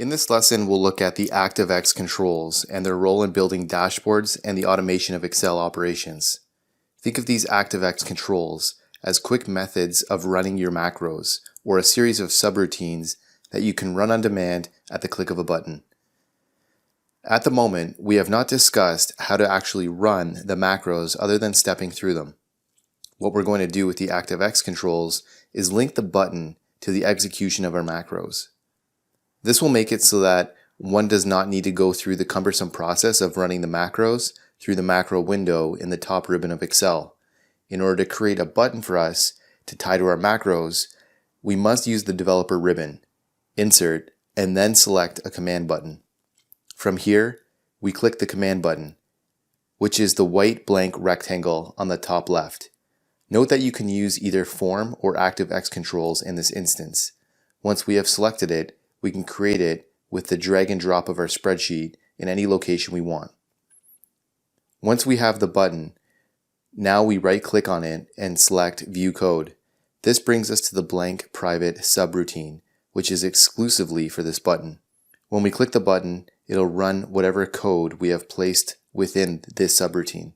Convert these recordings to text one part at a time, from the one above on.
In this lesson, we'll look at the ActiveX controls and their role in building dashboards and the automation of Excel operations. Think of these ActiveX controls as quick methods of running your macros, or a series of subroutines that you can run on demand at the click of a button. At the moment, we have not discussed how to actually run the macros other than stepping through them. What we're going to do with the ActiveX controls is link the button to the execution of our macros. This will make it so that one does not need to go through the cumbersome process of running the macros through the macro window in the top ribbon of Excel. In order to create a button for us to tie to our macros, we must use the developer ribbon, insert, and then select a command button. From here, we click the command button, which is the white blank rectangle on the top left. Note that you can use either form or ActiveX controls in this instance. Once we have selected it, we can create it with the drag and drop of our spreadsheet in any location we want. Once we have the button, now we right-click on it and select View Code. This brings us to the blank private subroutine, which is exclusively for this button. When we click the button, it'll run whatever code we have placed within this subroutine.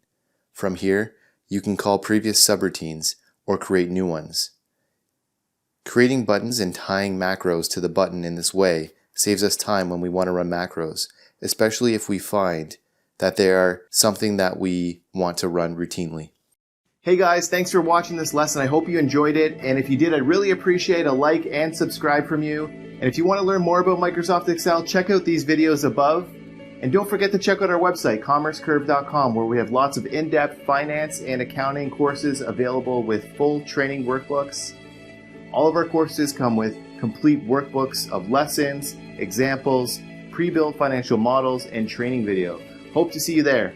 From here, you can call previous subroutines or create new ones. Creating buttons and tying macros to the button in this way saves us time when we want to run macros, especially if we find that they are something that we want to run routinely. Hey guys, thanks for watching this lesson. I hope you enjoyed it, and if you did, I'd really appreciate a like and subscribe from you. And if you want to learn more about Microsoft Excel, check out these videos above. And don't forget to check out our website, commercecurve.com, where we have lots of in-depth finance and accounting courses available with full training workbooks. All of our courses come with complete workbooks of lessons, examples, pre-built financial models, and training video. Hope to see you there.